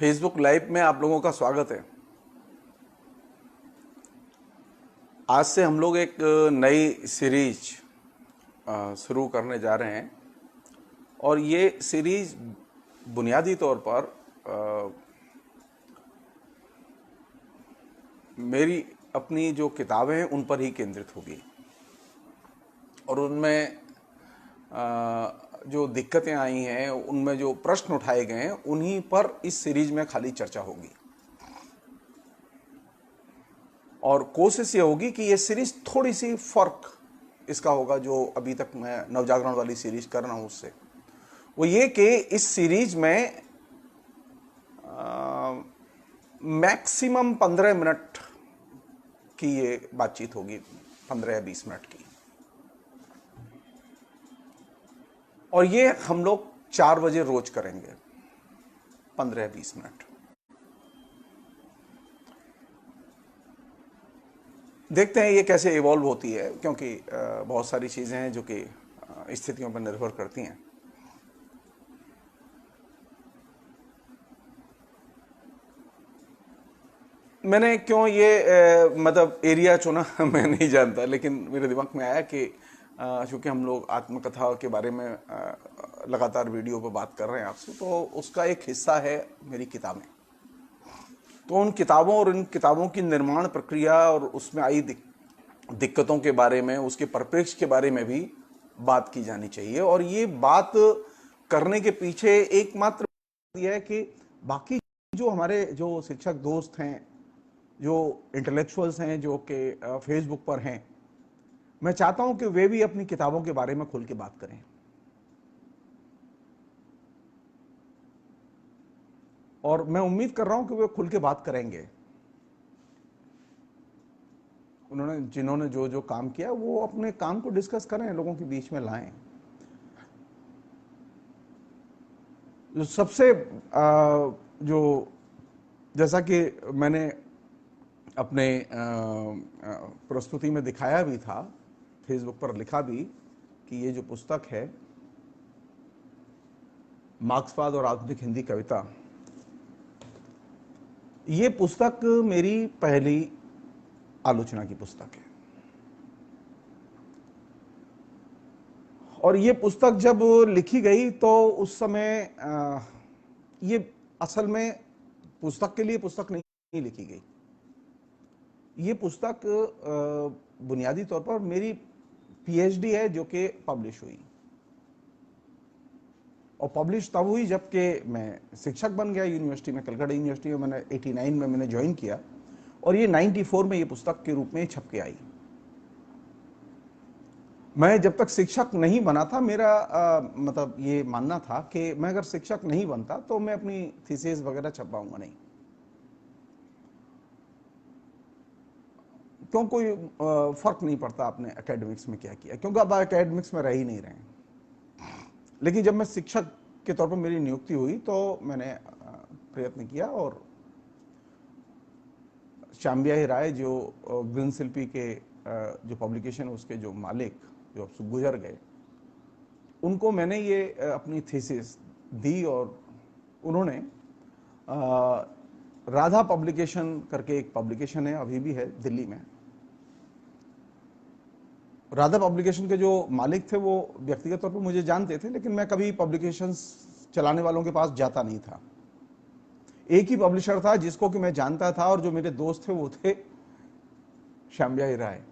Facebook live में आप लोगों का स्वागत है। आज से हम लोग एक नई सीरीज शुरू करने जा रहे हैं और ये सीरीज बुनियादी तौर पर मेरी अपनी जो किताबें हैं उन पर ही केंद्रित होगी और उनमें जो दिक्कतें आई हैं, उनमें जो प्रश्न उठाए गए हैं, उन्हीं पर इस सीरीज में खाली चर्चा होगी। और कोशिश ये होगी कि ये सीरीज थोड़ी सी फर्क इसका होगा जो अभी तक मैं नवजागरण वाली सीरीज कर रहा हूं उससे। वो ये कि इस सीरीज में मैक्सिमम 15 मिनट की ये बातचीत होगी, 15 या 20 मिनट की। और ये हम लोग 4 बजे रोज करेंगे, 15 या 20 मिनट। देखते हैं ये कैसे इवॉल्व होती है, क्योंकि बहुत सारी चीज़ें हैं जो कि स्थितियों पर निर्भर करती हैं। मैंने क्यों ये मतलब एरिया चुना मैं नहीं जानता, लेकिन मेरे दिमाग में आया कि चूँकि हम लोग आत्मकथा के बारे में लगातार वीडियो पर बात कर रहे हैं आपसे, तो उसका एक हिस्सा है मेरी किताबें। तो उन किताबों और इन किताबों की निर्माण प्रक्रिया और उसमें आई दिक्कतों के बारे में, उसके परिप्रेक्ष्य के बारे में भी बात की जानी चाहिए। और ये बात करने के पीछे एकमात्र यह है कि बाकी जो हमारे जो शिक्षक दोस्त हैं, जो इंटेलेक्चुअल्स हैं, जो कि फेसबुक पर हैं, मैं चाहता हूं कि वे भी अपनी किताबों के बारे में खुल के बात करें। और मैं उम्मीद कर रहा हूं कि वे खुल के बात करेंगे। जिन्होंने जो जो काम किया वो अपने काम को डिस्कस करें, लोगों के बीच में लाएं। जो सबसे जो जैसा कि मैंने अपने प्रस्तुति में दिखाया भी था, फेसबुक पर लिखा भी कि ये जो पुस्तक है मार्क्सवाद और आधुनिक हिंदी कविता, ये पुस्तक मेरी पहली आलोचना की पुस्तक है। और ये पुस्तक जब लिखी गई तो उस समय ये असल में पुस्तक के लिए पुस्तक नहीं लिखी गई। ये पुस्तक बुनियादी तौर पर मेरी पीएचडी है जो कि पब्लिश हुई, और पब्लिश तब हुई जबकि मैं शिक्षक बन गया यूनिवर्सिटी में, कलकत्ता यूनिवर्सिटी में। मैंने 89 में मैंने ज्वाइन किया और ये 94 में ये पुस्तक के रूप में छप के आई। मैं जब तक शिक्षक नहीं बना था, मेरा मतलब ये मानना था कि मैं अगर शिक्षक नहीं बनता तो मैं अपनी थीसिस वगैरह छपाऊंगा नहीं, क्यों कोई फर्क नहीं पड़ता आपने एकेडमिक्स में क्या किया, क्योंकि अब एकेडमिक्स में रह ही नहीं रहे। लेकिन जब मैं शिक्षक के तौर पर मेरी नियुक्ति हुई तो मैंने प्रयत्न किया, और श्यामबिहारी राय जो ग्रीन शिल्पी के जो पब्लिकेशन उसके जो मालिक जो अब गुजर गए, उनको मैंने ये अपनी थीसिस दी, और उन्होंने राधा पब्लिकेशन करके एक पब्लिकेशन है, अभी भी है दिल्ली में। राधा पब्लिकेशन के जो मालिक थे वो व्यक्तिगत तौर पर मुझे जानते थे, लेकिन मैं कभी पब्लिकेशंस चलाने वालों के पास जाता नहीं था। एक ही पब्लिशर था जिसको कि मैं जानता था, और जो मेरे दोस्त थे वो थे श्यामबिहारी राय।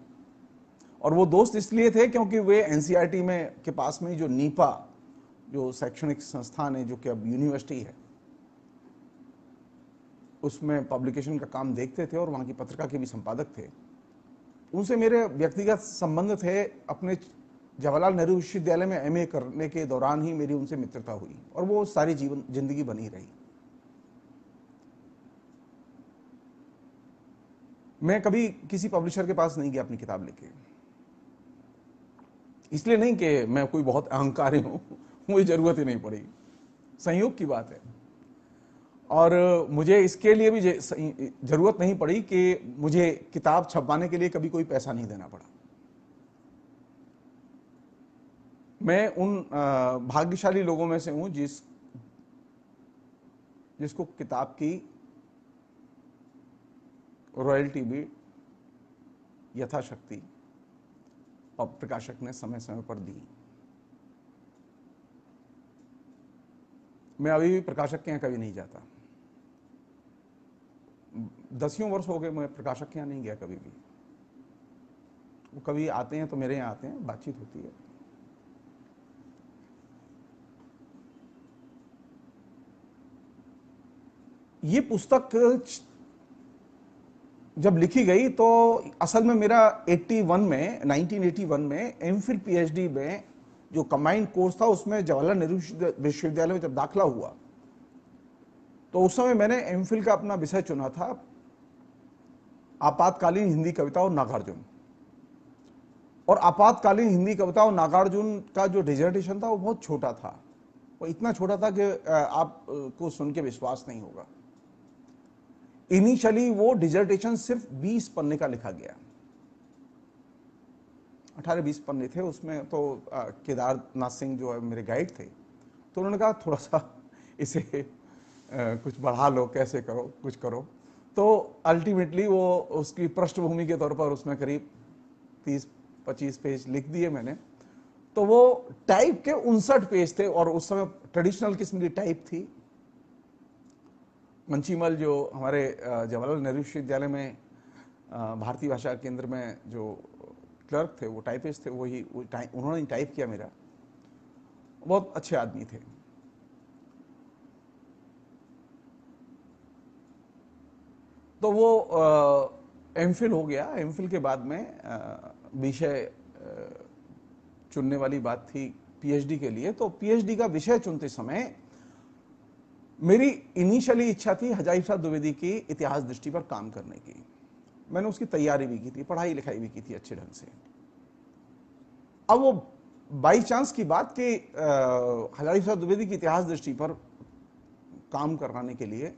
और वो दोस्त इसलिए थे क्योंकि वे एनसीईआरटी में के पास में जो नीपा जो शैक्षणिक संस्थान है, जो कि अब यूनिवर्सिटी है, उसमें पब्लिकेशन का काम देखते थे और वहाँ की पत्रिका के भी संपादक थे। उनसे मेरे व्यक्तिगत संबंध थे। अपने जवाहरलाल नेहरू विश्वविद्यालय में एमए करने के दौरान ही मेरी उनसे मित्रता हुई, और वो सारी जिंदगी बनी रही। मैं कभी किसी पब्लिशर के पास नहीं गया अपनी किताब लेके, इसलिए नहीं कि मैं कोई बहुत अहंकारी हूं, मुझे जरूरत ही नहीं पड़ी, संयोग की बात है। और मुझे इसके लिए भी जरूरत नहीं पड़ी कि मुझे किताब छपवाने के लिए कभी कोई पैसा नहीं देना पड़ा। मैं उन भाग्यशाली लोगों में से हूं जिसको किताब की रॉयल्टी भी यथाशक्ति और प्रकाशक ने समय समय पर दी। मैं अभी भी प्रकाशक के यहाँ कभी नहीं जाता। 10 वर्ष हो गए मैं प्रकाशक के यहाँ नहीं गया कभी भी। वो कभी आते हैं तो मेरे यहाँ आते हैं, बातचीत होती है। ये पुस्तक जब लिखी गई तो असल में मेरा 1981 में एमफिल पीएचडी में जो कंबाइंड कोर्स था उसमें जवाहरलाल नेहरू विश्वविद्यालय में जब दाखिला हुआ तो उस समय मैंने एमफिल का अपना विषय चुना था आपातकालीन हिंदी कविता और नागार्जुन। और आपातकालीन हिंदी कविता और नागार्जुन का जो डिजर्टेशन था वो बहुत छोटा था। वो इतना छोटा था कि आपको सुन के विश्वास नहीं होगा। इनिशियली वो डिजर्टेशन सिर्फ 20 पन्ने का लिखा गया, 18-20 पन्ने थे उसमें। तो केदारनाथ सिंह जो है मेरे गाइड थे, तो उन्होंने कहा थोड़ा सा इसे कुछ बढ़ा लो, कैसे करो, कुछ करो। तो अल्टीमेटली वो उसकी पृष्ठभूमि के तौर पर उसमें करीब 30-25 पेज लिख दिए मैंने। तो वो टाइप के 59 पेज थे और उस समय ट्रेडिशनल किस्म की टाइप थी। मंचीमल जो हमारे जवाहरलाल नेहरू विश्वविद्यालय में भारतीय भाषा केंद्र में जो क्लर्क थे, वो टाइपिस्ट थे, उन्होंने टाइप किया मेरा। बहुत अच्छे आदमी थे। तो वो एमफिल हो गया। एमफिल के बाद में विषय चुनने वाली बात थी पीएचडी के लिए। तो पीएचडी का विषय चुनते समय मेरी इनिशियली इच्छा थी हजारी प्रसाद द्विवेदी की इतिहास दृष्टि पर काम करने की। मैंने उसकी तैयारी भी की थी, पढ़ाई लिखाई भी की थी अच्छे ढंग से। अब वो बाई चांस की बात कि हजारी प्रसाद द्विवेदी की इतिहास दृष्टि पर काम कराने के लिए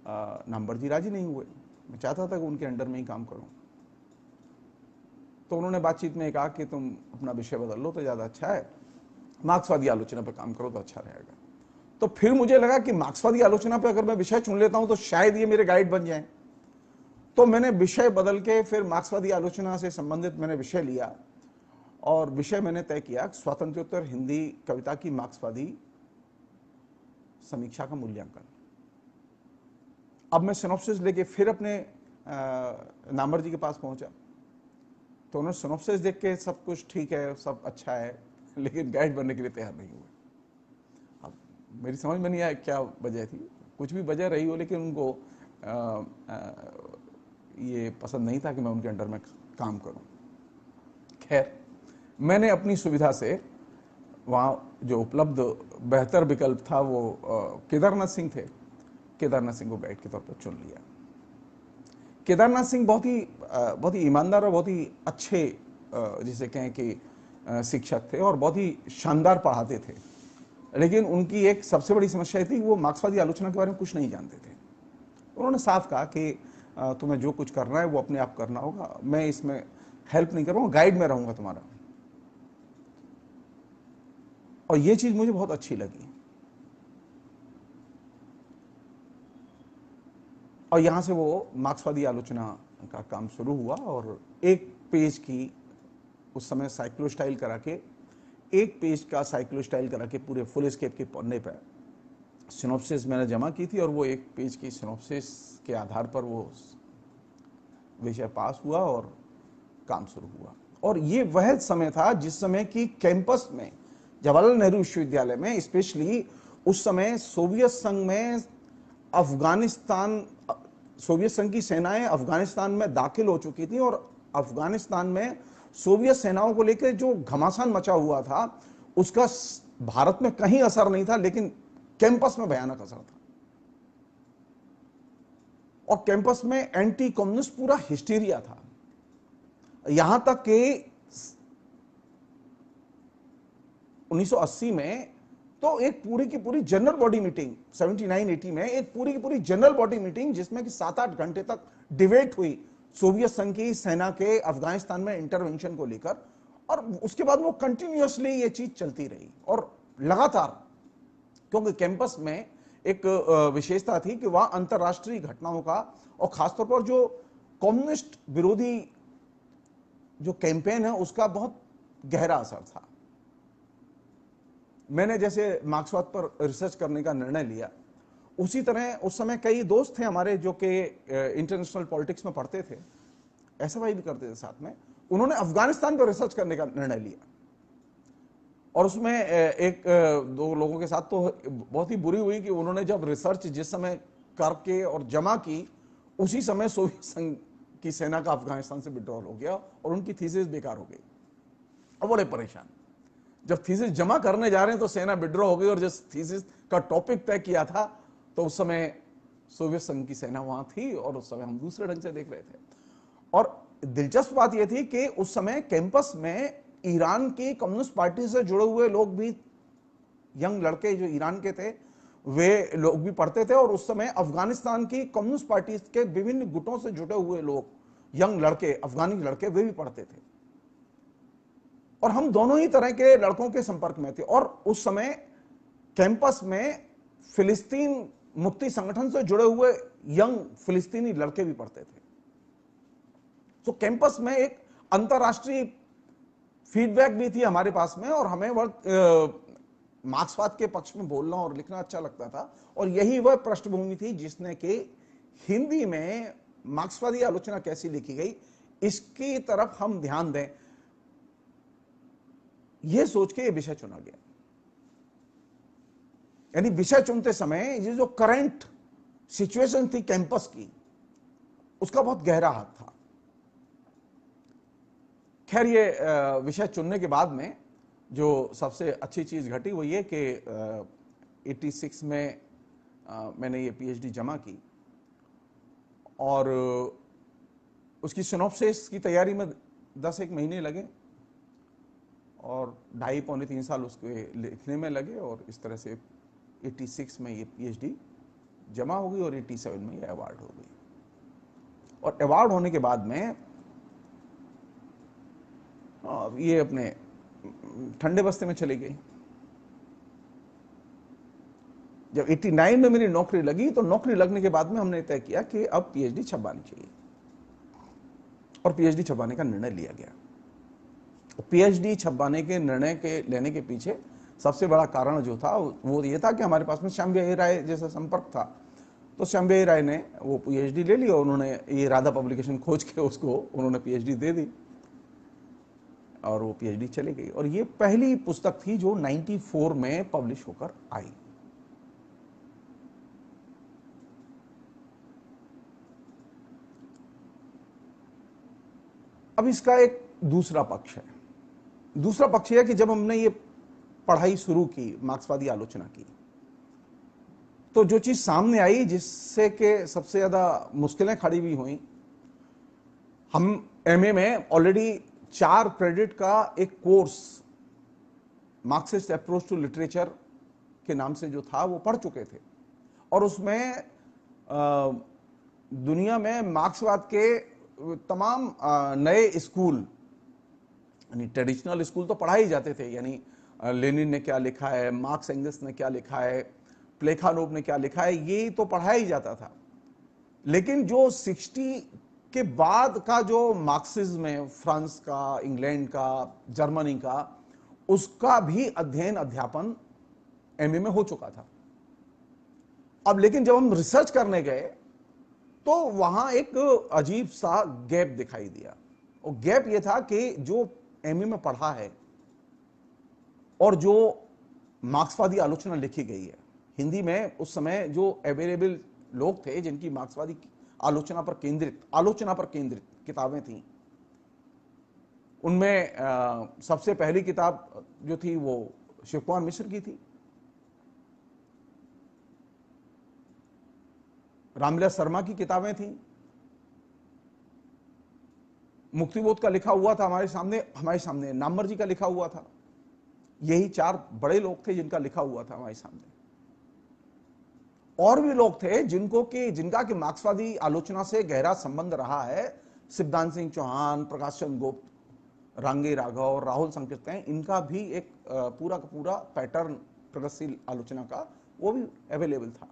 नामवर जी राजी नहीं हुए। मैं चाहता था कि उनके अंडर में ही काम करूं। तो उन्होंने बातचीत में कहा कि तुम अपना विषय बदल लो तो ज्यादा अच्छा है, मार्क्सवादी आलोचना पर काम करो तो अच्छा रहेगा। तो फिर मुझे लगा कि मार्क्सवादी आलोचना पे अगर मैं विषय चुन लेता हूं तो शायद ये मेरे गाइड बन जाएं। तो मैंने विषय बदल के फिर मार्क्सवादी आलोचना से संबंधित मैंने विषय लिया और विषय मैंने तय किया स्वातंत्र्योत्तर हिंदी कविता की मार्क्सवादी समीक्षा का मूल्यांकन। अब मैं सिनॉप्सिस लेके फिर अपने नामवर जी के पास पहुंचा। तो उन्होंने सिनॉप्सिस देख के सब कुछ ठीक है, सब अच्छा है, लेकिन गाइड बनने के लिए तैयार नहीं हुए। मेरी समझ में नहीं आया क्या वजह थी। कुछ भी वजह रही हो, लेकिन उनको ये पसंद नहीं था कि मैं उनके अंडर में काम करूं। खैर, मैंने अपनी सुविधा से वहाँ जो उपलब्ध बेहतर विकल्प था वो केदारनाथ सिंह थे। केदारनाथ सिंह को गाइड के तौर पर चुन लिया। केदारनाथ सिंह बहुत ही ईमानदार और बहुत ही अच्छे जिसे कहें कि शिक्षक थे और बहुत ही शानदार पढ़ाते थे। लेकिन उनकी एक सबसे बड़ी समस्या थी, वो मार्क्सवादी आलोचना के बारे में कुछ नहीं जानते थे। उन्होंने साफ कहा कि तुम्हें जो कुछ करना है वो अपने आप करना होगा, मैं इसमें हेल्प नहीं करूंगा, गाइड में रहूंगा तुम्हारा। और ये चीज मुझे बहुत अच्छी लगी। और यहां से वो मार्क्सवादी आलोचना का काम शुरू हुआ और एक पेज की उस समय साइक्लोस्टाइल करा के, एक पेज का साइक्लोस्टाइल करा के पूरे फुल स्केप के पन्ने पर सिनॉप्सिस मैंने जमा की थी और वो एक पेज की सिनॉप्सिस के आधार पर वो विषय पास हुआ और काम शुरू हुआ। और ये वह समय था जिस समय की कैंपस में जवाहरलाल नेहरू विश्वविद्यालय में, स्पेशली उस समय सोवियत संघ में सोवियत संघ की सेनाएं अफगानिस्तान में दाखिल हो चुकी थी और अफगानिस्तान में सोवियत सेनाओं को लेकर जो घमासान मचा हुआ था उसका भारत में कहीं असर नहीं था, लेकिन कैंपस में भयानक असर था। और कैंपस में एंटी कम्युनिस्ट पूरा हिस्टीरिया था। यहां तक कि 1980 में तो एक पूरी की पूरी जनरल बॉडी मीटिंग 79-80 में एक पूरी की पूरी जनरल बॉडी मीटिंग जिसमें कि 7-8 घंटे तक डिबेट हुई सोवियत संघ की सेना के अफगानिस्तान में इंटरवेंशन को लेकर। और उसके बाद वो कंटिन्यूअसली ये चीज चलती रही और लगातार, क्योंकि कैंपस में एक विशेषता थी कि वहां अंतर्राष्ट्रीय घटनाओं का और खासतौर पर जो कम्युनिस्ट विरोधी जो कैंपेन है उसका बहुत गहरा असर था। मैंने जैसे मार्क्सवाद पर रिसर्च करने का निर्णय लिया, उसी तरह उस समय कई दोस्त थे हमारे जो कि इंटरनेशनल पॉलिटिक्स में पढ़ते थे, एसएफआई भी करते थे साथ में, उन्होंने अफगानिस्तान पर रिसर्च करने का निर्णय लिया। और उसमें एक दो लोगों के साथ तो बहुत ही बुरी हुई कि उन्होंने जब रिसर्च जिस समय करके और जमा की, उसी समय सोवियत संघ की सेना का अफगानिस्तान से विड्रॉल हो गया और उनकी थीसिस बेकार हो गई। अब बड़े परेशान, जब थीसिस जमा करने जा रहे हैं तो सेना विड्रॉ हो गई, और जिस थीसिस का टॉपिक तय किया था तो उस समय सोवियत संघ की सेना वहां थी और उस समय हम दूसरे ढंग से देख रहे थे। और दिलचस्प बात यह थी कि उस समय कैंपस में ईरान की कम्युनिस्ट पार्टी से जुड़े हुए लोग भी, यंग लड़के जो ईरान के थे वे लोग भी पढ़ते थे, और उस समय अफगानिस्तान की कम्युनिस्ट पार्टी के विभिन्न गुटों से जुड़े हुए लोग, यंग लड़के, अफगानी लड़के, वे भी पढ़ते थे। और हम दोनों ही तरह के लड़कों के संपर्क में थे। और उस समय कैंपस में फिलिस्तीन मुक्ति संगठन से जुड़े हुए यंग फिलिस्तीनी लड़के भी पढ़ते थे। तो कैंपस में एक अंतरराष्ट्रीय फीडबैक भी थी हमारे पास में, और हमें मार्क्सवाद के पक्ष में बोलना और लिखना अच्छा लगता था। और यही वह पृष्ठभूमि थी जिसने कि हिंदी में मार्क्सवादी आलोचना कैसी लिखी गई इसकी तरफ हम ध्यान दें, यह सोच के यह विषय चुना गया। यानी विषय चुनते समय ये जो करंट सिचुएशन थी कैंपस की, उसका बहुत गहरा हाथ था। खैर, ये विषय चुनने के बाद में जो सबसे अच्छी चीज घटी वो ये कि 86 में मैंने ये पीएचडी जमा की, और उसकी सिनॉप्सिस की तैयारी में 10-1 महीने लगे, और 2.5-3 साल उसके लिखने में लगे, और इस तरह से 86 में ये पीएचडी जमा हो गई, और 87 में ये अवार्ड हो गई। और अवार्ड होने के बाद में ये अपने ठंडे बस्ते में चली गई। जब 89 में मेरी नौकरी लगी, तो नौकरी लगने के बाद में हमने तय किया कि अब पीएचडी छपवानी चाहिए, और पीएचडी छपवाने का निर्णय लिया गया। पीएचडी छपवाने के निर्णय के लेने के पीछे सबसे बड़ा कारण जो था वो ये था कि हमारे पास में श्याम बिहारी राय जैसा संपर्क था। तो श्याम बिहारी राय ने वो पीएचडी ले ली, और उन्होंने ये राधा पब्लिकेशन खोज के उसको उन्होंने पीएचडी दे दी, और वो पीएचडी चली गई। और ये पहली पुस्तक थी जो 94 में पब्लिश होकर आई। अब इसका एक दूसरा पक्ष है। दूसरा पक्ष यह कि जब हमने ये पढ़ाई शुरू की, मार्क्सवादी आलोचना की, तो जो चीज सामने आई जिससे कि सबसे ज्यादा मुश्किलें खड़ी हुई हुई, हम एमए में ऑलरेडी 4 क्रेडिट का एक course Marxist approach to literature के नाम से जो था वो पढ़ चुके थे, और उसमें दुनिया में मार्क्सवाद के तमाम नए स्कूल, यानी ट्रेडिशनल स्कूल तो पढ़ाए ही जाते थे, यानी लेनिन ने क्या लिखा है, मार्क्स एंगल्स ने क्या लिखा है, प्लेखानोव ने क्या लिखा है, ये तो पढ़ाया ही जाता था। लेकिन जो 60 के बाद का जो मार्क्सिज्म है, फ्रांस का, इंग्लैंड का, जर्मनी का, उसका भी अध्ययन अध्यापन एमए में हो चुका था। अब लेकिन जब हम रिसर्च करने गए तो वहां एक अजीब सा गैप दिखाई दिया, और गैप यह था कि जो एमए में पढ़ा है और जो मार्क्सवादी आलोचना लिखी गई है हिंदी में, उस समय जो अवेलेबल लोग थे जिनकी मार्क्सवादी आलोचना पर केंद्रित किताबें थीं, उनमें सबसे पहली किताब जो थी वो शिव कुमार मिश्र की थी। रामविलास शर्मा की किताबें थीं। मुक्तिबोध का लिखा हुआ था हमारे सामने नामवर जी का लिखा हुआ था। यही 4 बड़े लोग थे जिनका लिखा हुआ था हमारे सामने। और भी लोग थे जिनका कि मार्क्सवादी आलोचना से गहरा संबंध रहा है। सिद्धांत सिंह चौहान, प्रकाश चंद्र गुप्त, रांगे राघव, राहुल संकीर्तन, इनका भी एक पूरा का पूरा पैटर्न प्रगतिशील आलोचना का वो भी अवेलेबल था।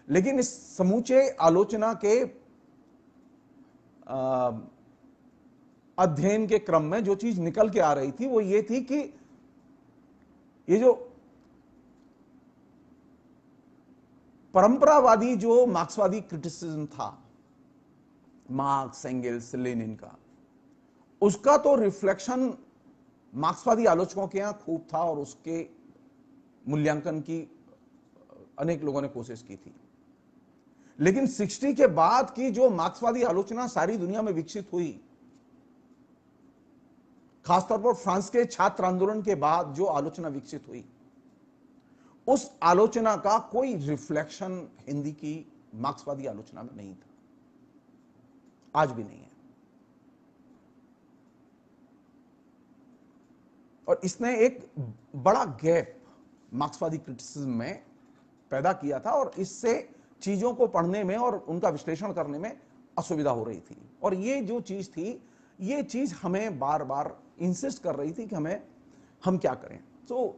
लेकिन इस समूचे आलोचना के अध्ययन के क्रम में जो चीज निकल के आ रही थी वो ये थी कि ये जो परंपरावादी जो मार्क्सवादी क्रिटिसिज्म था, मार्क्स, एंगेल्स, लेनिन का, उसका तो रिफ्लेक्शन मार्क्सवादी आलोचकों के यहां खूब था और उसके मूल्यांकन की अनेक लोगों ने कोशिश की थी। लेकिन 60 के बाद की जो मार्क्सवादी आलोचना सारी दुनिया में विकसित हुई, खासतौर पर फ्रांस के छात्र आंदोलन के बाद जो आलोचना विकसित हुई, उस आलोचना का कोई रिफ्लेक्शन हिंदी की मार्क्सवादी आलोचना में नहीं था, आज भी नहीं है। और इसने एक बड़ा गैप मार्क्सवादी क्रिटिसिज्म में पैदा किया था और इससे चीजों को पढ़ने में और उनका विश्लेषण करने में असुविधा हो रही थी। और ये जो चीज थी, ये चीज हमें बार बार इंसिस्ट कर रही थी कि हम क्या करें। तो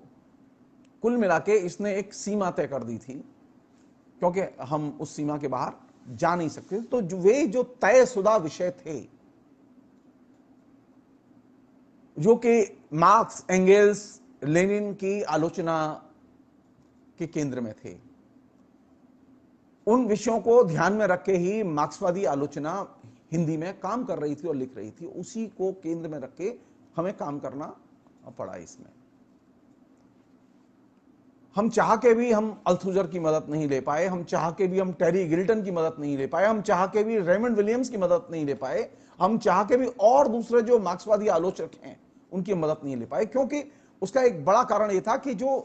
कुल मिला के इसने एक सीमा तय कर दी थी, क्योंकि हम उस सीमा के बाहर जा नहीं सकते। तो वे जो तयशुदा विषय थे, जो कि मार्क्स, एंगेल्स, लेनिन की आलोचना के केंद्र में थे, उन विषयों को ध्यान में रख के ही मार्क्सवादी आलोचना हिंदी में काम कर रही थी और लिख रही थी। उसी को केंद्र में रख के हमें काम करना पड़ा। इसमें हम चाह के भी हम अल्थुजर की मदद नहीं ले पाए, हम चाह के भी हम टेरी गिल्टन की मदद नहीं ले पाए, हम चाह के भी रेमंड विलियम्स की मदद नहीं ले पाए, हम चाह के भी और दूसरे जो मार्क्सवादी आलोचक हैं उनकी मदद नहीं ले पाए। क्योंकि उसका एक बड़ा कारण यह था कि जो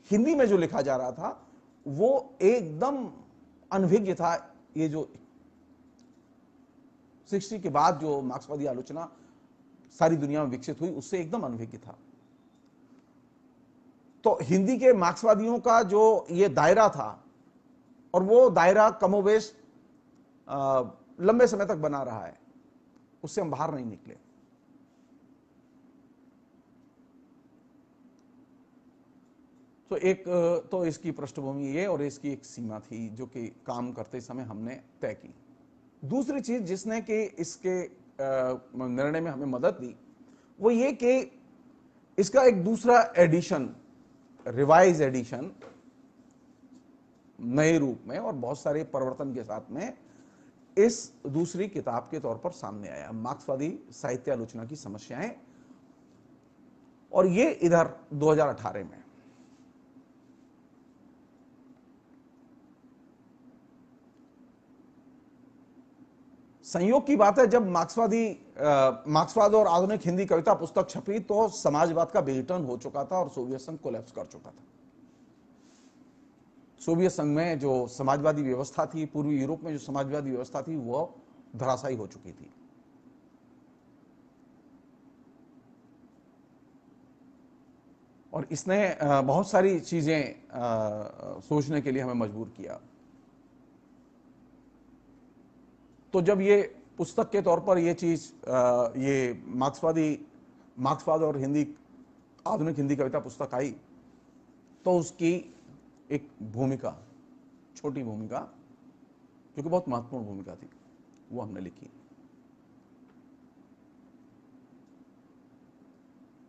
हिंदी में जो लिखा जा रहा था वो एकदम अनभिज्ञ था। ये जो 60 के बाद जो मार्क्सवादी आलोचना सारी दुनिया में विकसित हुई, उससे एकदम अनभिज्ञ था। तो हिंदी के मार्क्सवादियों का जो ये दायरा था, और वो दायरा कमोबेश लंबे समय तक बना रहा है, उससे हम बाहर नहीं निकले। तो इसकी पृष्ठभूमि ये और इसकी एक सीमा थी जो कि काम करते समय हमने तय की। दूसरी चीज जिसने कि इसके निर्णय में हमें मदद दी वो ये कि इसका एक दूसरा एडिशन, रिवाइज एडिशन, नए रूप में और बहुत सारे परिवर्तन के साथ में इस दूसरी किताब के तौर पर सामने आया, मार्क्सवादी साहित्य आलोचना की समस्याएं। और ये इधर 2018 में। संयोग की बात है, जब मार्क्सवाद और आधुनिक हिंदी कविता पुस्तक छपी तो समाजवाद का बेटर्न हो चुका था और सोवियत संघ कोलैप्स कर चुका था। सोवियत संघ में जो समाजवादी व्यवस्था थी, पूर्वी यूरोप में जो समाजवादी व्यवस्था थी, वो धराशायी हो चुकी थी। और इसने बहुत सारी चीजें सोचने के लिए हमें मजबूर किया। तो जब ये पुस्तक के तौर पर ये चीज, ये मार्क्सवाद और आधुनिक हिंदी कविता पुस्तक आई, तो उसकी एक भूमिका, छोटी भूमिका, जो कि बहुत महत्वपूर्ण भूमिका थी, वो हमने लिखी।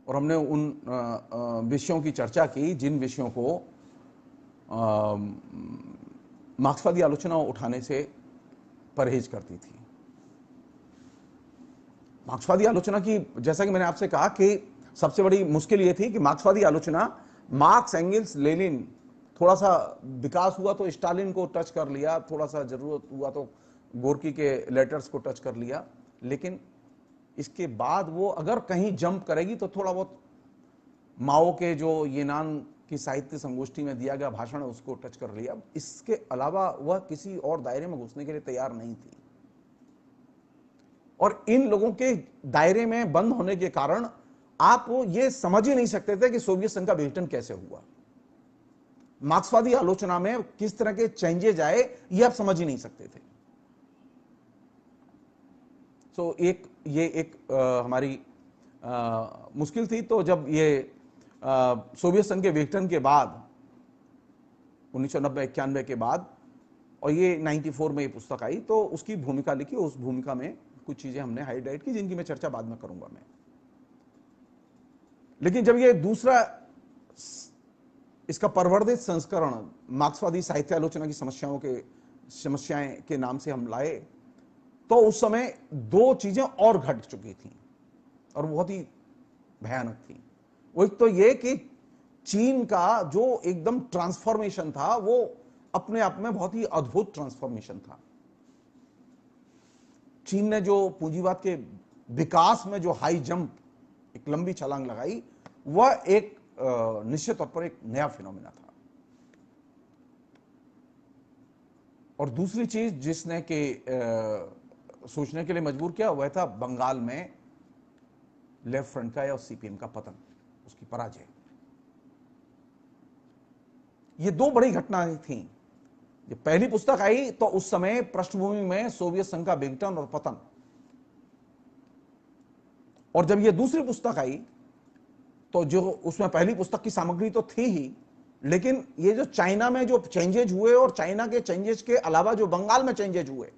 और हमने उन विषयों की चर्चा की जिन विषयों को मार्क्सवादी आलोचना उठाने से परहेज करती थी। मार्क्सवादी आलोचना की, जैसा कि मैंने आपसे कहा कि सबसे बड़ी मुश्किल यह थी कि मार्क्सवादी आलोचना, मार्क्स, एंगेल्स, लेनिन, थोड़ा सा विकास हुआ तो स्टालिन को टच कर लिया, थोड़ा सा जरूरत हुआ तो गोरकी के लेटर्स को टच कर लिया, लेकिन इसके बाद वो अगर कहीं जंप करेगी तो थोड़ा बहुत माओ के जो येनान की साहित्य संगोष्ठी में दिया गया भाषण है उसको टच कर लिया। इसके अलावा वह किसी और दायरे में घुसने के लिए तैयार नहीं थी। और इन लोगों के दायरे में बंद होने के कारण आप ये समझ ही नहीं सकते थे कि सोवियत संघ का विघटन कैसे हुआ, मार्क्सवादी आलोचना में किस तरह के चेंजेज आए, ये आप समझ ही नहीं सकते थे। तो ये एक हमारी मुश्किल थी। तो जब ये सोवियत संघ के विघटन के बाद 1990-91 के बाद, और ये 94 में ये पुस्तक आई, तो उसकी भूमिका लिखी। उस भूमिका में कुछ चीजें हमने हाईलाइट की जिनकी मैं चर्चा बाद में करूंगा मैं। लेकिन जब ये दूसरा इसका परवर्धित संस्करण मार्क्सवादी साहित्यालोचना की समस्याएं के नाम से हम लाए, तो उस समय दो चीजें और घट चुकी थी और बहुत ही भयानक थी। वो एक तो ये कि चीन का जो एकदम ट्रांसफॉर्मेशन था, वो अपने आप में बहुत ही अद्भुत ट्रांसफॉर्मेशन था। चीन ने जो पूंजीवाद के विकास में जो हाई जंप, एक लंबी छलांग लगाई, वह एक निश्चित तौर पर एक नया फिनोमेना था। और दूसरी चीज जिसने के सोचने के लिए मजबूर किया, वह था बंगाल में लेफ्ट फ्रंट का या सीपीएम का पतन, उसकी पराजय। ये दो बड़ी घटनाएं थीं। जब पहली पुस्तक आई तो उस समय पृष्ठभूमि में सोवियत संघ का विघटन और पतन, और जब ये दूसरी पुस्तक आई तो जो उसमें पहली पुस्तक की सामग्री तो थी ही, लेकिन ये जो चाइना में जो चेंजेज हुए और चाइना के चेंजेस के अलावा जो बंगाल में चेंजेज हुए,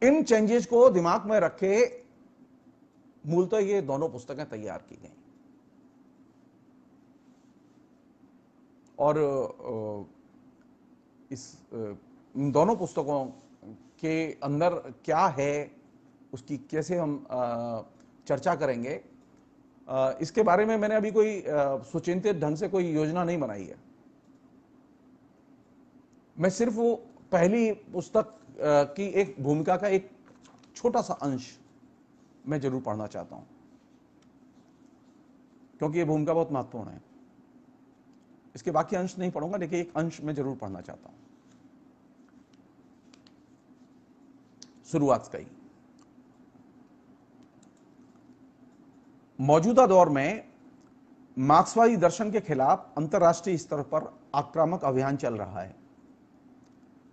इन चेंजेस को दिमाग में रखे मूलतः ये दोनों पुस्तकें तैयार की गई। और इन दोनों पुस्तकों के अंदर क्या है, उसकी कैसे हम चर्चा करेंगे, इसके बारे में मैंने अभी कोई सुचिंतित ढंग से कोई योजना नहीं बनाई है। मैं सिर्फ वो पहली पुस्तक की एक भूमिका का एक छोटा सा अंश मैं जरूर पढ़ना चाहता हूं, क्योंकि ये भूमिका बहुत महत्वपूर्ण है। इसके बाकी अंश नहीं पढ़ूंगा, लेकिन एक अंश मैं जरूर पढ़ना चाहता हूं। शुरुआत कई। मौजूदा दौर में मार्क्सवादी दर्शन के खिलाफ अंतर्राष्ट्रीय स्तर पर आक्रामक अभियान चल रहा है।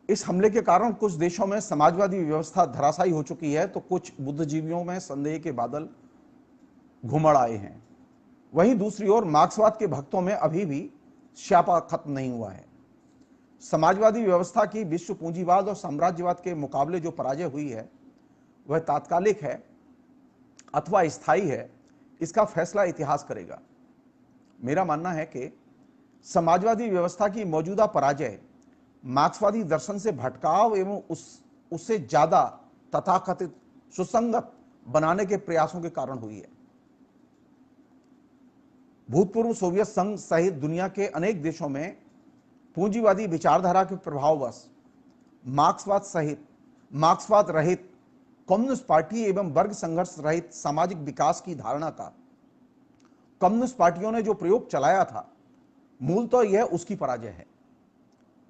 इस हमले के कारण कुछ देशों में समाजवादी व्यवस्था धराशायी हो चुकी है, तो कुछ बुद्धिजीवियों में संदेह के बादल घुमड़ आए हैं। वहीं दूसरी ओर मार्क्सवाद के भक्तों में अभी भी स्यापा खत्म नहीं हुआ है। समाजवादी व्यवस्था की विश्व पूंजीवाद और साम्राज्यवाद के मुकाबले जो पराजय हुई है, वह तात्कालिक है अथवा स्थायी है, इसका फैसला इतिहास करेगा। मेरा मानना है कि समाजवादी व्यवस्था की मौजूदा पराजय मार्क्सवादी दर्शन से भटकाव एवं उससे ज्यादा तथाकथित सुसंगत बनाने के प्रयासों के कारण हुई है। भूतपूर्व सोवियत संघ सहित दुनिया के अनेक देशों में पूंजीवादी विचारधारा के प्रभाववश मार्क्सवाद रहित कम्युनिस्ट पार्टी एवं वर्ग संघर्ष रहित सामाजिक विकास की धारणा का कम्युनिस्ट पार्टियों ने जो प्रयोग चलाया था, मूलतः यह उसकी पराजय है।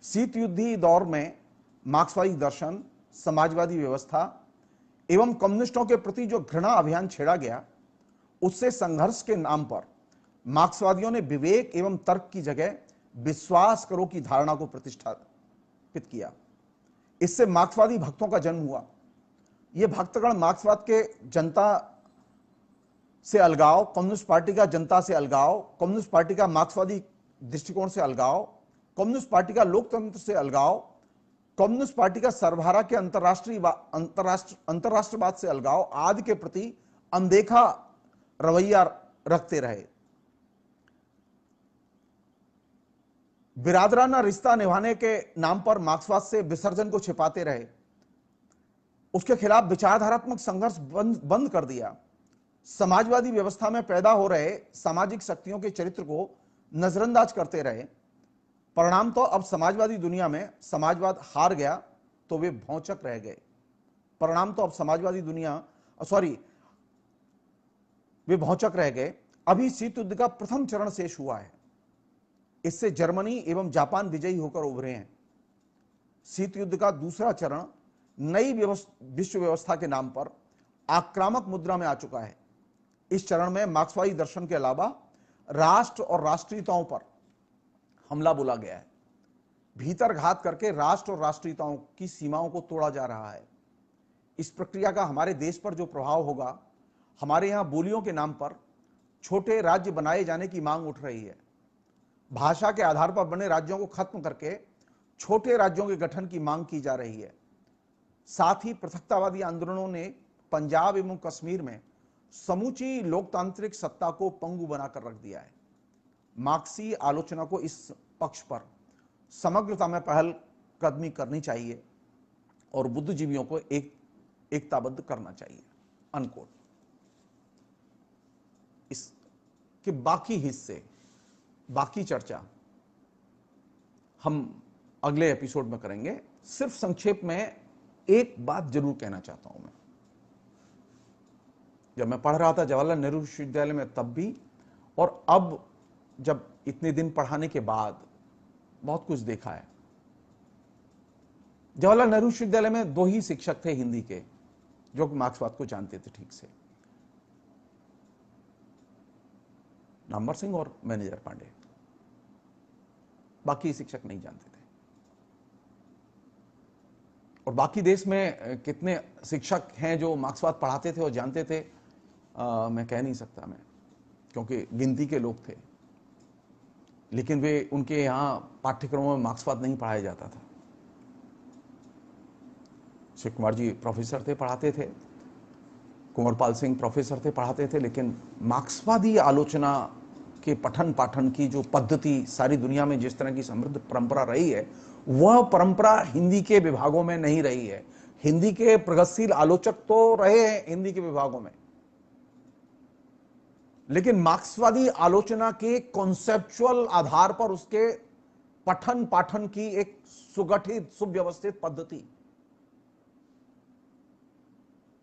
शीत युद्धीय दौर में मार्क्सवादी दर्शन, समाजवादी व्यवस्था एवं कम्युनिस्टों के प्रति जो घृणा अभियान छेड़ा गया, उससे संघर्ष के नाम पर मार्क्सवादियों ने विवेक एवं तर्क की जगह विश्वास करो की धारणा को प्रतिष्ठापित किया। इससे मार्क्सवादी भक्तों का जन्म हुआ। यह भक्तगण मार्क्सवाद के जनता से अलगाव, कम्युनिस्ट पार्टी का जनता से अलगाव, कम्युनिस्ट पार्टी का मार्क्सवादी दृष्टिकोण से अलगाव, कम्युनिस्ट पार्टी का लोकतंत्र से अलगाव, कम्युनिस्ट पार्टी का सर्वहारा के अंतरराष्ट्रवाद से अलगाव आदि के प्रति अनदेखा रवैया रखते रहे। बिरादराना रिश्ता निभाने के नाम पर मार्क्सवाद से विसर्जन को छिपाते रहे। उसके खिलाफ विचारधारात्मक संघर्ष बंद कर दिया। समाजवादी व्यवस्था में पैदा हो रहे सामाजिक शक्तियों के चरित्र को नजरअंदाज करते रहे। परिणाम तो अब समाजवादी दुनिया में समाजवाद हार गया तो वे भौचक रह गए। वे भौचक रह गए। अभी शीत युद्ध का प्रथम चरण शेष हुआ है। इससे जर्मनी एवं जापान विजयी होकर उभरे हैं। शीत युद्ध का दूसरा चरण नई विश्व व्यवस्था के नाम पर आक्रामक मुद्रा में आ चुका है। इस चरण में मार्क्सवादी दर्शन के अलावा राष्ट्र और राष्ट्रीयताओं पर हमला बोला गया है। भीतर घात करके राष्ट्र और राष्ट्रीयताओं की सीमाओं को तोड़ा जा रहा है। इस प्रक्रिया का हमारे देश पर जो प्रभाव होगा, हमारे यहां बोलियों के नाम पर छोटे राज्य बनाए जाने की मांग उठ रही है। भाषा के आधार पर बने राज्यों को खत्म करके छोटे राज्यों के गठन की मांग की जा रही है। साथ ही पृथकतावादी आंदोलनों ने पंजाब एवं कश्मीर में समूची लोकतांत्रिक सत्ता को पंगु बनाकर रख दिया है। मार्क्सी आलोचना को इस पक्ष पर समग्रता में पहल कदमी करनी चाहिए और बुद्धिजीवियों को एकताबद्ध करना चाहिए। अनकोट। इसके बाकी हिस्से, बाकी चर्चा हम अगले एपिसोड में करेंगे। सिर्फ संक्षेप में एक बात जरूर कहना चाहता हूं मैं। जब मैं पढ़ रहा था जवाहरलाल नेहरू विश्वविद्यालय में तब भी, और अब जब इतने दिन पढ़ाने के बाद बहुत कुछ देखा है। जवाहरलाल नेहरू विश्वविद्यालय में 2 ही शिक्षक थे हिंदी के जो मार्क्सवाद को जानते थे ठीक से, नामवर सिंह और मैनेजर पांडे। बाकी शिक्षक नहीं जानते थे। और बाकी देश में कितने शिक्षक हैं जो मार्क्सवाद पढ़ाते थे और जानते थे, मैं कह नहीं सकता मैं, क्योंकि गिनती के लोग थे। लेकिन वे, उनके यहां पाठ्यक्रमों में मार्क्सवाद नहीं पढ़ाया जाता था। शिव कुमार जी प्रोफेसर थे, पढ़ाते थे। कुंवरपाल सिंह प्रोफेसर थे, पढ़ाते थे। लेकिन मार्क्सवादी आलोचना के पठन पाठन की जो पद्धति सारी दुनिया में जिस तरह की समृद्ध परंपरा रही है, वह परंपरा हिंदी के विभागों में नहीं रही है। हिंदी के प्रगतिशील आलोचक तो रहे हैं हिंदी के विभागों में, लेकिन मार्क्सवादी आलोचना के कॉन्सेप्चुअल आधार पर उसके पठन पाठन की एक सुगठित सुव्यवस्थित पद्धति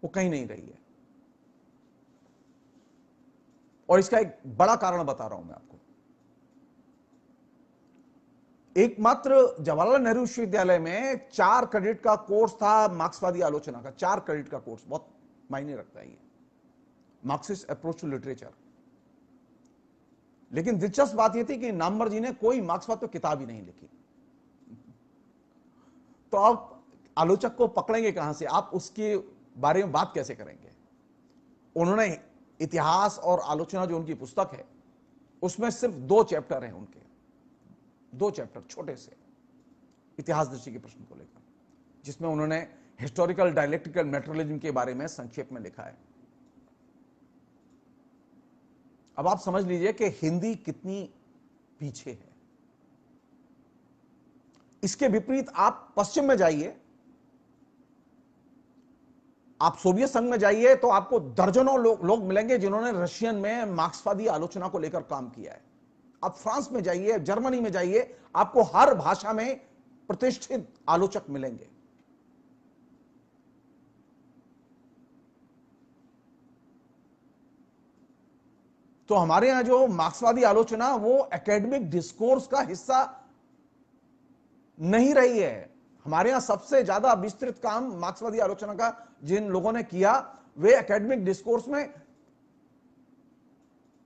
वो कहीं नहीं रही है। और इसका एक बड़ा कारण बता रहा हूं मैं आपको। एकमात्र जवाहरलाल नेहरू विश्वविद्यालय में 4 क्रेडिट का कोर्स था मार्क्सवादी आलोचना का। 4 क्रेडिट का कोर्स बहुत मायने रखता है ये, मार्क्सिस्ट अप्रोच टू लिटरेचर। लेकिन दिलचस्प बात यह थी कि नामवर जी ने कोई मार्क्सवाद पर किताब ही नहीं लिखी। तो आप आलोचक को पकड़ेंगे कहां से, आप उसके बारे में बात कैसे करेंगे? उन्होंने इतिहास और आलोचना जो उनकी पुस्तक है, उसमें सिर्फ 2 चैप्टर हैं उनके, 2 चैप्टर छोटे से इतिहास दृष्टि के प्रश्न को लेकर, जिसमें उन्होंने हिस्टोरिकल डायलेक्टिकल मेटेरियलिज्म के बारे में संक्षेप में लिखा है। अब आप समझ लीजिए कि हिंदी कितनी पीछे है। इसके विपरीत आप पश्चिम में जाइए, आप सोवियत संघ में जाइए, तो आपको दर्जनों लोग मिलेंगे जिन्होंने रशियन में मार्क्सवादी आलोचना को लेकर काम किया है। आप फ्रांस में जाइए, जर्मनी में जाइए, आपको हर भाषा में प्रतिष्ठित आलोचक मिलेंगे। तो हमारे यहां जो मार्क्सवादी आलोचना वो एकेडमिक डिस्कोर्स का हिस्सा नहीं रही है। हमारे यहां सबसे ज्यादा विस्तृत काम मार्क्सवादी आलोचना का जिन लोगों ने किया, वे एकेडमिक डिस्कोर्स में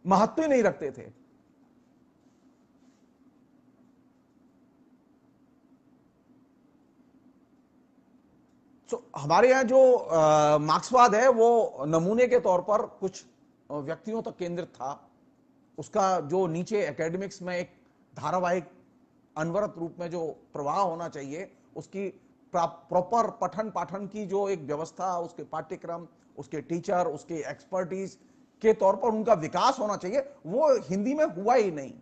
महत्व ही नहीं रखते थे। तो हमारे यहां जो मार्क्सवाद है वो नमूने के तौर पर कुछ व्यक्तियों तक केंद्रित था। उसका जो नीचे एकेडमिक्स में एक धारावाहिक अनवरत रूप में जो प्रवाह होना चाहिए, उसकी प्रॉपर पठन पाठन की जो एक व्यवस्था, उसके पाठ्यक्रम, उसके टीचर, उसके एक्सपर्टीज के तौर पर उनका विकास होना चाहिए, वो हिंदी में हुआ ही नहीं।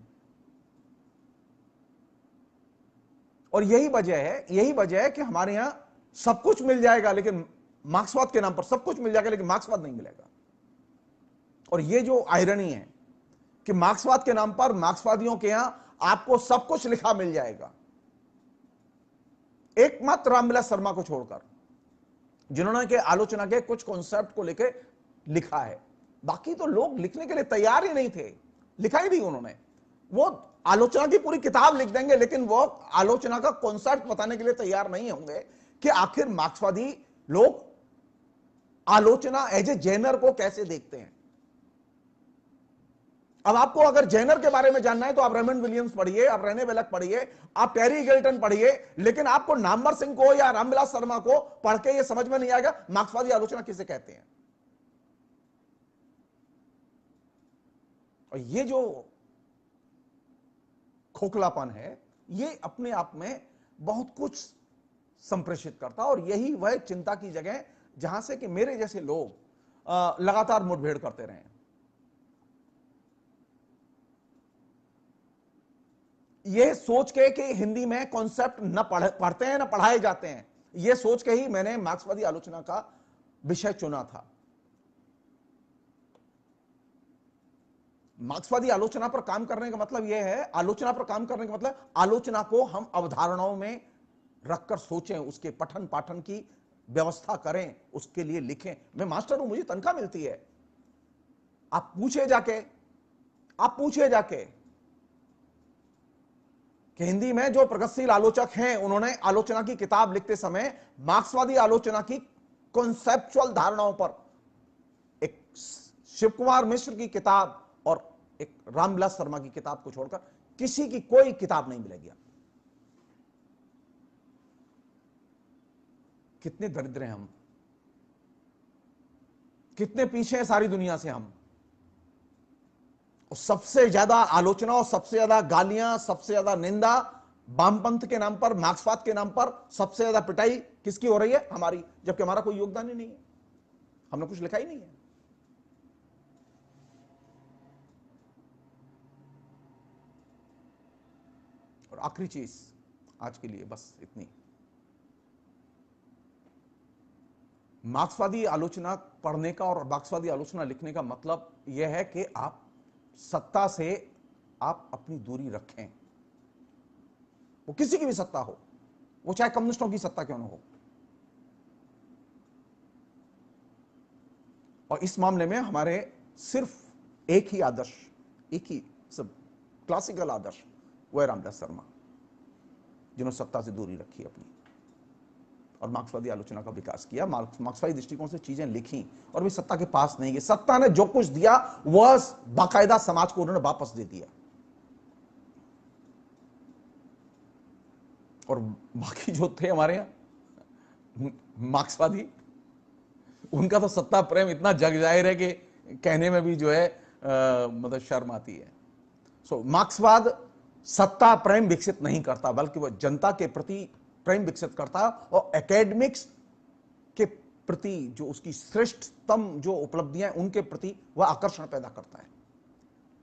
और यही वजह है कि हमारे यहां सब कुछ मिल जाएगा, लेकिन मार्क्सवाद के नाम पर सब कुछ मिल जाएगा, लेकिन मार्क्सवाद नहीं मिलेगा। और ये जो आयरनी है कि मार्क्सवाद के नाम पर मार्क्सवादियों के यहां आपको सब कुछ लिखा मिल जाएगा, एकमात्र रामविलास शर्मा को छोड़कर, जिन्होंने के आलोचना के कुछ कॉन्सेप्ट को लेकर लिखा है। बाकी तो लोग लिखने के लिए तैयार ही नहीं थे, लिखा ही नहीं उन्होंने। वो आलोचना की पूरी किताब लिख देंगे, लेकिन वो आलोचना का कॉन्सेप्ट बताने के लिए तैयार नहीं होंगे कि आखिर मार्क्सवादी लोग आलोचना एज ए जेनर को कैसे देखते हैं। अब आपको अगर जेनर के बारे में जानना है तो आप रेमंड विलियम्स पढ़िए, आप रेने वेलक पढ़िए, आप टेरी ईगल्टन पढ़िए, लेकिन आपको नामवर सिंह को या रामविलास शर्मा को पढ़ के यह समझ में नहीं आएगा मार्क्सवादी आलोचना किसे कहते हैं। और ये जो खोखलापन है, ये अपने आप में बहुत कुछ संप्रेषित करता, और यही वह चिंता की जगह जहां से कि मेरे जैसे लोग लगातार मुठभेड़ करते रहे। ये सोच के कि हिंदी में कॉन्सेप्ट न पढ़ते हैं न पढ़ाए जाते हैं, ये सोच के ही मैंने मार्क्सवादी आलोचना का विषय चुना था। मार्क्सवादी आलोचना पर काम करने का मतलब यह है, आलोचना पर काम करने का मतलब आलोचना को हम अवधारणाओं में रखकर सोचें, उसके पठन पाठन की व्यवस्था करें, उसके लिए लिखें। मैं मास्टर हूं, मुझे तनख्वाह मिलती है। आप पूछे जाके कि हिंदी में जो प्रगतिशील आलोचक हैं, उन्होंने आलोचना की किताब लिखते समय मार्क्सवादी आलोचना की कॉन्सेप्चुअल धारणाओं पर, एक शिव कुमार मिश्र की किताब और एक रामविलास शर्मा की किताब को छोड़कर किसी की कोई किताब नहीं मिलेगी। कितने दरिद्र हैं हम, कितने पीछे हैं सारी दुनिया से हम। और सबसे ज्यादा आलोचना और सबसे ज्यादा गालियां, सबसे ज्यादा निंदा वामपंथ के नाम पर, मार्क्सवाद के नाम पर सबसे ज्यादा पिटाई किसकी हो रही है? हमारी, जबकि हमारा कोई योगदान ही नहीं है, हमने कुछ लिखा ही नहीं है। और आखिरी चीज आज के लिए बस इतनी, मार्क्सवादी आलोचना पढ़ने का और मार्क्सवादी आलोचना लिखने का मतलब यह है कि आप सत्ता से आप अपनी दूरी रखें, वो किसी की भी सत्ता हो, वो चाहे कम्युनिस्टों की सत्ता क्यों ना हो। और इस मामले में हमारे सिर्फ एक ही आदर्श, एक ही सब क्लासिकल आदर्श, वह रामविलास शर्मा, जिन्होंने सत्ता से दूरी रखी अपनी और मार्क्सवादी आलोचना का विकास किया, मार्क्सवादी दृष्टिकोण से चीजें लिखी, और भी सत्ता के पास नहीं गई। सत्ता ने जो कुछ दिया वह बाकायदा समाज को उन्होंने वापस दे दिया। और बाकी जो थे हमारे यहां मार्क्सवादी, उनका तो सत्ता प्रेम इतना जग जाहिर है कि कहने में भी जो है मतलब शर्म आती है। सो मार्क्सवाद सत्ता प्रेम विकसित नहीं करता, बल्कि वह जनता के प्रति प्रेम विकसित करता है, और एकेडमिक्स के प्रति जो उसकी श्रेष्ठतम जो उपलब्धियां उनके प्रति वह आकर्षण पैदा करता है।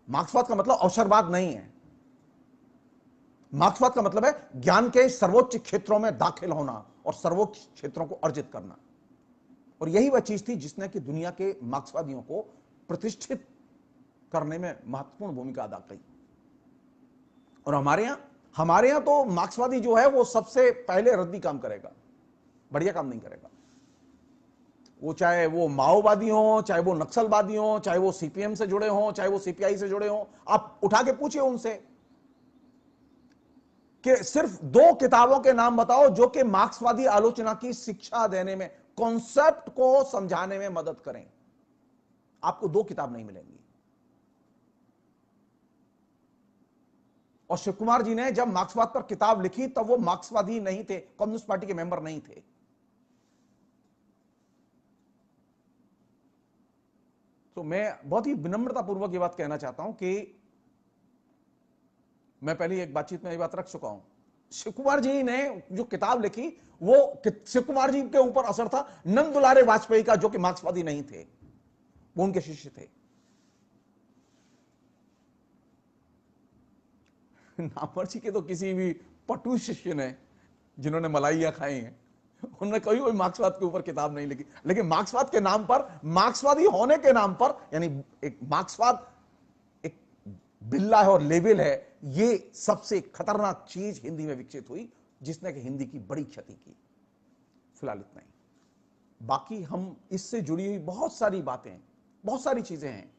मार्क्सवाद का मतलब अवसरवाद नहीं है। मार्क्सवाद का मतलब है ज्ञान के सर्वोच्च क्षेत्रों में दाखिल होना और सर्वोच्च क्षेत्रों को अर्जित करना। और यही वह चीज थी जिसने कि दुनिया के मार्क्सवादियों को प्रतिष्ठित करने में महत्वपूर्ण भूमिका अदा की। और हमारे यहां तो मार्क्सवादी जो है वो सबसे पहले रद्दी काम करेगा, बढ़िया काम नहीं करेगा। वो चाहे वो माओवादी हो, चाहे वो नक्सलवादी हो, चाहे वो सीपीएम से जुड़े हो, चाहे वो सीपीआई से जुड़े हो, आप उठा के पूछिए उनसे कि सिर्फ 2 किताबों के नाम बताओ जो कि मार्क्सवादी आलोचना की शिक्षा देने में, कॉन्सेप्ट को समझाने में मदद करें। आपको 2 किताब नहीं मिलेंगी। और शिव कुमार जी ने जब मार्क्सवाद पर किताब लिखी तब वो मार्क्सवादी नहीं थे, कम्युनिस्ट पार्टी के मेंबर नहीं थे। तो मैं बहुत ही विनम्रतापूर्वक ये बात कहना चाहता हूं कि मैं पहले एक बातचीत में ये बात रख चुका हूं, शिव कुमार जी ने जो किताब लिखी वो शिव कुमार जी के ऊपर असर था नंद दुलारे वाजपेयी का, जो कि मार्क्सवादी नहीं थे, वो उनके शिष्य थे। नामवर जी के तो किसी भी पटु शिष्य ने जिन्होंने मलाइयां खाई हैं, उन्होंने कभी कोई मार्क्सवाद के ऊपर किताब नहीं लिखी। लेकिन मार्क्सवाद के नाम पर, मार्क्सवादी होने के नाम पर, यानी एक मार्क्सवाद एक बिल्ला है और लेबल है, ये सबसे खतरनाक चीज हिंदी में विकसित हुई जिसने कि हिंदी की बड़ी क्षति की। फिलहाल इतना ही। बाकी हम इससे जुड़ी हुई बहुत सारी बातें, बहुत सारी चीजें हैं,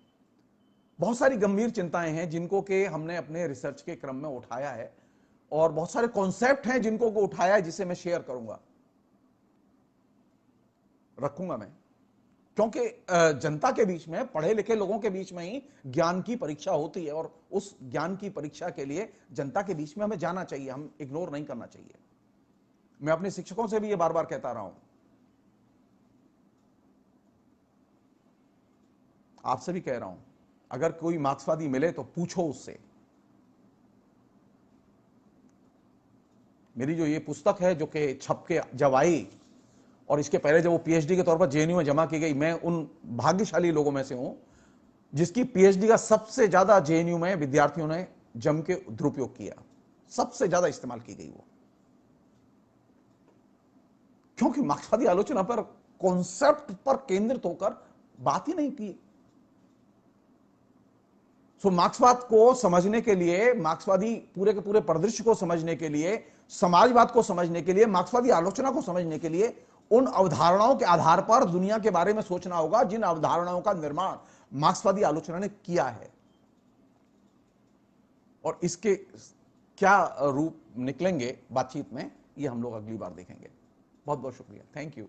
बहुत सारी गंभीर चिंताएं हैं जिनको कि हमने अपने रिसर्च के क्रम में उठाया है, और बहुत सारे कॉन्सेप्ट हैं जिनको को उठाया है, जिसे मैं शेयर करूंगा, रखूंगा मैं। क्योंकि जनता के बीच में, पढ़े लिखे लोगों के बीच में ही ज्ञान की परीक्षा होती है, और उस ज्ञान की परीक्षा के लिए जनता के बीच में हमें जाना चाहिए, हम इग्नोर नहीं करना चाहिए। मैं अपने शिक्षकों से भी ये बार बार कहता रहा हूं, आपसे भी कह रहा हूं अगर कोई मार्क्सवादी मिले तो पूछो उससे। मेरी जो ये पुस्तक है जो कि छप के जब आई और इसके पहले जब वो पीएचडी के तौर पर जेएनयू में जमा की गई, मैं उन भाग्यशाली लोगों में से हूं जिसकी पीएचडी का सबसे ज्यादा जेएनयू में विद्यार्थियों ने जम के दुरुपयोग किया, सबसे ज्यादा इस्तेमाल की गई वो, क्योंकि मार्क्सवादी आलोचना पर, कॉन्सेप्ट पर केंद्रित होकर बात ही नहीं की। सो मार्क्सवाद को समझने के लिए, मार्क्सवादी पूरे के पूरे परिदृश्य को समझने के लिए, समाजवाद को समझने के लिए, मार्क्सवादी आलोचना को समझने के लिए उन अवधारणाओं के आधार पर दुनिया के बारे में सोचना होगा जिन अवधारणाओं का निर्माण मार्क्सवादी आलोचना ने किया है। और इसके क्या रूप निकलेंगे बातचीत में, ये हम लोग अगली बार देखेंगे। बहुत बहुत शुक्रिया, थैंक यू।